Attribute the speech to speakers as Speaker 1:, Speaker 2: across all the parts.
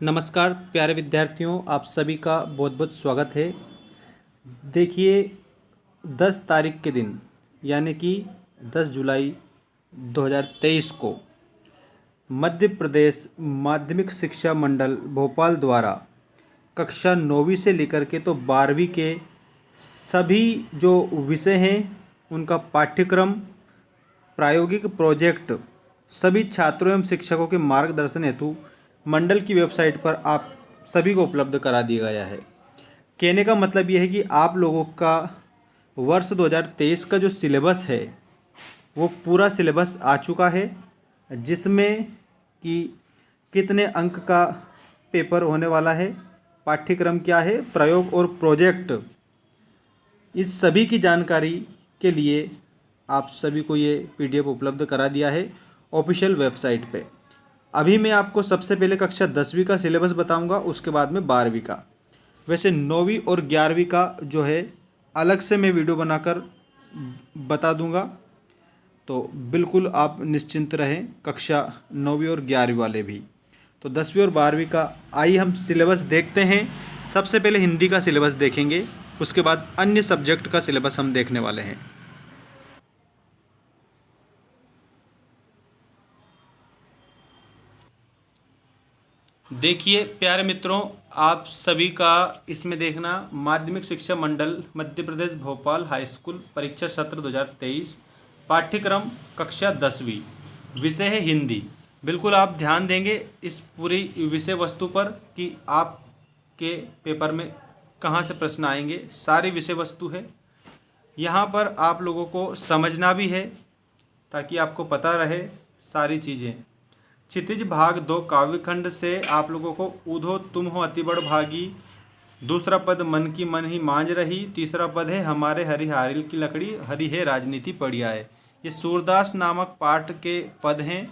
Speaker 1: नमस्कार प्यारे विद्यार्थियों, आप सभी का बहुत बहुत स्वागत है। देखिए, 10 तारीख के दिन यानी कि 10 जुलाई 2023 को मध्य प्रदेश माध्यमिक शिक्षा मंडल भोपाल द्वारा कक्षा 9वीं से लेकर के तो 12वीं के सभी जो विषय हैं उनका पाठ्यक्रम, प्रायोगिक प्रोजेक्ट सभी छात्रों एवं शिक्षकों के मार्गदर्शन हेतु मंडल की वेबसाइट पर आप सभी को उपलब्ध करा दिया गया है। कहने का मतलब यह है कि आप लोगों का वर्ष 2023 का जो सिलेबस है वो पूरा सिलेबस आ चुका है, जिसमें कि कितने अंक का पेपर होने वाला है, पाठ्यक्रम क्या है, प्रयोग और प्रोजेक्ट, इस सभी की जानकारी के लिए आप सभी को ये पीडीएफ उपलब्ध करा दिया है ऑफिशियल वेबसाइट पे। अभी मैं आपको सबसे पहले कक्षा 10वीं का सिलेबस बताऊंगा, उसके बाद में 12वीं का। वैसे 9वीं और 11वीं का जो है अलग से मैं वीडियो बनाकर बता दूंगा, तो बिल्कुल आप निश्चिंत रहें, कक्षा 9वीं और 11वीं वाले भी। तो 10वीं और 12वीं का आइए हम सिलेबस देखते हैं। सबसे पहले हिंदी का सिलेबस देखेंगे, उसके बाद अन्य सब्जेक्ट का सिलेबस हम देखने वाले हैं। देखिए प्यारे मित्रों, आप सभी का इसमें देखना माध्यमिक शिक्षा मंडल मध्य प्रदेश भोपाल हाई स्कूल परीक्षा सत्र 2023, पाठ्यक्रम कक्षा 10वीं, विषय है हिंदी। बिल्कुल आप ध्यान देंगे इस पूरी विषय वस्तु पर कि आपके पेपर में कहाँ से प्रश्न आएंगे। सारी विषय वस्तु है, यहाँ पर आप लोगों को समझना भी है ताकि आपको पता रहे सारी चीज़ें। क्षितिज भाग 2 काव्यखंड से आप लोगों को ऊधो तुम हो अति बड़ भागी, दूसरा पद मन की मन ही मांझ रही, तीसरा पद है हमारे हरिहारिल की लकड़ी, हरि है राजनीति पढ़िया है। ये सूरदास नामक पाठ के पद हैं।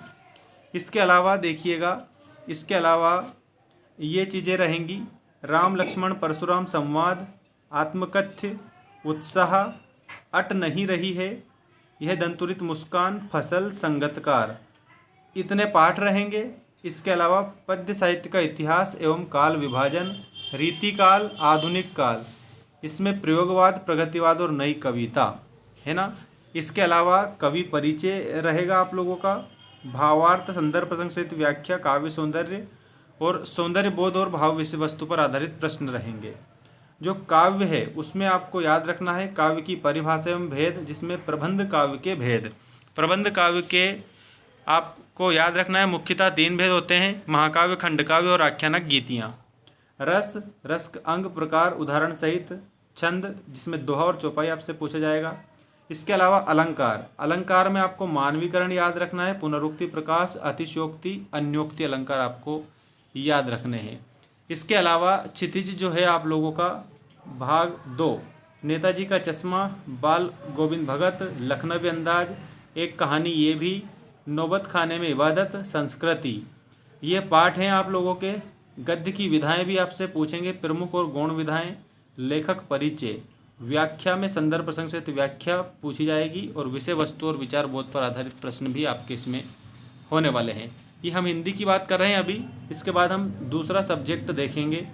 Speaker 1: इसके अलावा देखिएगा, इसके अलावा ये चीज़ें रहेंगी, राम लक्ष्मण परशुराम संवाद, आत्मकथ्य, उत्साह, अट नहीं रही है, यह दंतुरित मुस्कान, फसल, संगतकार, इतने पाठ रहेंगे। इसके अलावा पद्य साहित्य का इतिहास एवं काल विभाजन, रीतिकाल, आधुनिक काल, इसमें प्रयोगवाद, प्रगतिवाद और नई कविता है ना। इसके अलावा कवि परिचय रहेगा आप लोगों का, भावार्थ, संदर्भ प्रसंग सहित व्याख्या, काव्य सौंदर्य और सौंदर्य बोध और भाव विषय वस्तु पर आधारित प्रश्न रहेंगे। जो काव्य है उसमें आपको याद रखना है काव्य की परिभाषा एवं भेद, जिसमें प्रबंध काव्य के भेद, प्रबंध काव्य के आपको याद रखना है मुख्यतः 3 भेद होते हैं, महाकाव्य, खंडकाव्य और आख्यानक गीतियाँ। रस, रस अंग प्रकार उदाहरण सहित, छंद जिसमें दोहा और चौपाई आपसे पूछा जाएगा। इसके अलावा अलंकार, अलंकार में आपको मानवीकरण याद रखना है, पुनरुक्ति, प्रकाश, अतिशयोक्ति, अन्योक्ति अलंकार आपको याद रखने हैं। इसके अलावा क्षितिज जो है आप लोगों का भाग 2, नेताजी का चश्मा, बाल गोविंद भगत, लखनवी अंदाज, एक कहानी ये भी, नौबत खाने में इबादत, संस्कृति, ये पाठ हैं आप लोगों के। गद्य की विधाएं भी आपसे पूछेंगे, प्रमुख और गौण विधाएं, लेखक परिचय, व्याख्या में संदर्भ प्रसंग से व्याख्या पूछी जाएगी और विषय वस्तु और विचार बोध पर आधारित प्रश्न भी आपके इसमें होने वाले हैं। ये हम हिंदी की बात कर रहे हैं अभी। इसके बाद हम दूसरा सब्जेक्ट देखेंगे।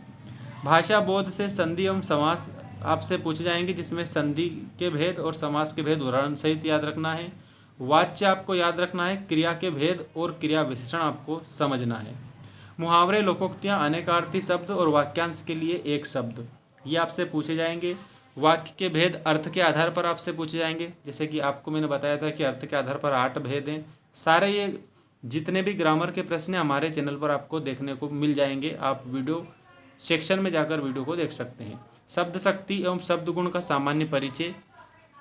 Speaker 1: भाषा बोध से संधि एवं समास आपसे पूछे जाएंगे, जिसमें संधि के भेद और समास के भेद उदाहरण सहित याद रखना है। वाच्य आपको याद रखना है, क्रिया के भेद और क्रिया विशेषण आपको समझना है। मुहावरे, लोकोक्तियाँ, अनेकार्थी शब्द और वाक्यांश के लिए एक शब्द, ये आपसे पूछे जाएंगे। वाक्य के भेद अर्थ के आधार पर आपसे पूछे जाएंगे, जैसे कि आपको मैंने बताया था कि अर्थ के आधार पर 8 भेद हैं। सारे ये जितने भी ग्रामर के प्रश्न हमारे चैनल पर आपको देखने को मिल जाएंगे, आप वीडियो सेक्शन में जाकर वीडियो को देख सकते हैं। शब्द शक्ति एवं शब्द गुण का सामान्य परिचय,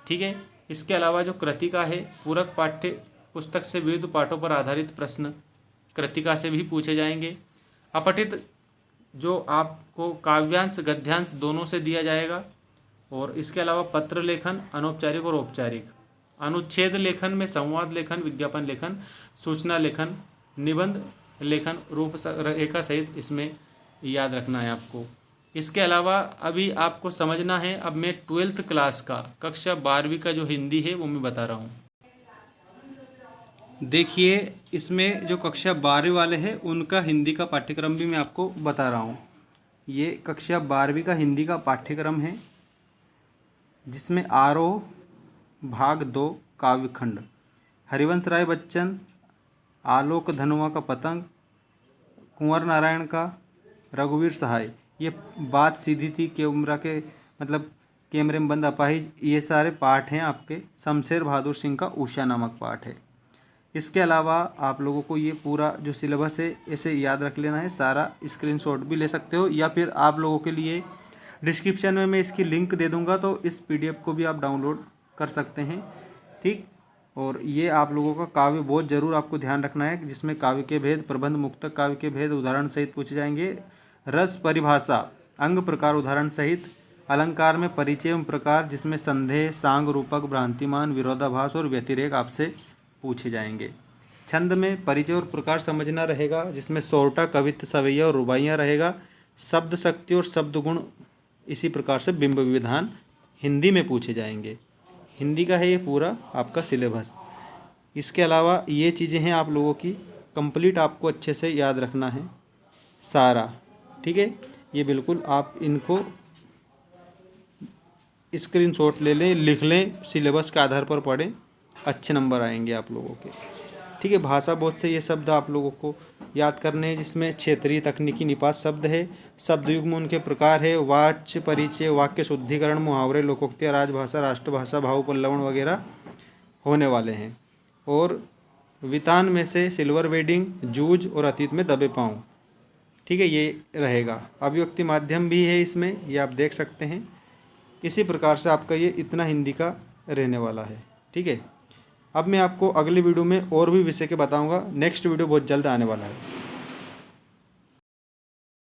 Speaker 1: ठीक है। इसके अलावा जो कृतिका है, पूरक पाठ्य पुस्तक से विविध पाठों पर आधारित प्रश्न कृतिका से भी पूछे जाएंगे। अपठित जो आपको काव्यांश गद्यांश दोनों से दिया जाएगा। और इसके अलावा पत्र लेखन, अनौपचारिक और औपचारिक, अनुच्छेद लेखन में संवाद लेखन, विज्ञापन लेखन, सूचना लेखन, निबंध लेखन, रूप रेखा सहित इसमें याद रखना है आपको। इसके अलावा अभी आपको समझना है, अब मैं 12th क्लास का कक्षा 12वीं का जो हिंदी है वो मैं बता रहा हूँ। देखिए इसमें जो कक्षा 12वीं वाले हैं उनका हिंदी का पाठ्यक्रम भी मैं आपको बता रहा हूँ। ये कक्षा 12वीं का हिंदी का पाठ्यक्रम है, जिसमें आरोह भाग 2 काव्यखंड, हरिवंश राय बच्चन, आलोक धनुआ का पतंग, कुंवर नारायण का रघुवीर सहाय, ये बात सीधी थी के उम्र के मतलब कैमरे में बंद अपाहिज, ये सारे पाठ हैं आपके। शमशेर बहादुर सिंह का उषा नामक पाठ है। इसके अलावा आप लोगों को ये पूरा जो सिलेबस है इसे याद रख लेना है, सारा स्क्रीनशॉट भी ले सकते हो, या फिर आप लोगों के लिए डिस्क्रिप्शन में मैं इसकी लिंक दे दूंगा, तो इस पीडीएफ को भी आप डाउनलोड कर सकते हैं। ठीक, और ये आप लोगों का काव्य बहुत ज़रूर आपको ध्यान रखना है, जिसमें काव्य के भेद, प्रबंध मुक्तक काव्य के भेद उदाहरण सहित पूछे जाएंगे, रस परिभाषा अंग प्रकार उदाहरण सहित, अलंकार में परिचय एवं प्रकार, जिसमें संदेह, सांग, रूपक, भ्रांतिमान, विरोधाभास और व्यतिरेक आपसे पूछे जाएंगे। छंद में परिचय और प्रकार समझना रहेगा, जिसमें सोरठा, कवित्त, सवैया और रुबाइयाँ रहेगा। शब्द शक्ति और शब्द गुण, इसी प्रकार से बिंब विधान हिंदी में पूछे जाएंगे। हिंदी का है ये पूरा आपका सिलेबस। इसके अलावा ये चीज़ें हैं आप लोगों की कंप्लीट, आपको अच्छे से याद रखना है सारा। ठीक है, ये बिल्कुल आप इनको स्क्रीनशॉट ले लें, लिख लें, सिलेबस के आधार पर पढ़ें, अच्छे नंबर आएंगे आप लोगों के। ठीक है, भाषा बहुत से ये शब्द आप लोगों को याद करने हैं, जिसमें क्षेत्रीय तकनीकी निपात शब्द है, शब्द युग्म उनके प्रकार है, वाच्य परिचय, वाक्य शुद्धिकरण, मुहावरे, लोकोक्तियाँ, राजभाषा, राष्ट्रभाषा, भाव पल्लवन वगैरह होने वाले हैं। और वितान में से सिल्वर वेडिंग, जूझ और अतीत में दबे पाँव। ठीक है, ये रहेगा। अभिव्यक्ति माध्यम भी है इसमें, ये आप देख सकते हैं। इसी प्रकार से आपका ये इतना हिंदी का रहने वाला है। ठीक है, अब मैं आपको अगली वीडियो में और भी विषय के बताऊंगा। नेक्स्ट वीडियो बहुत जल्द आने वाला है।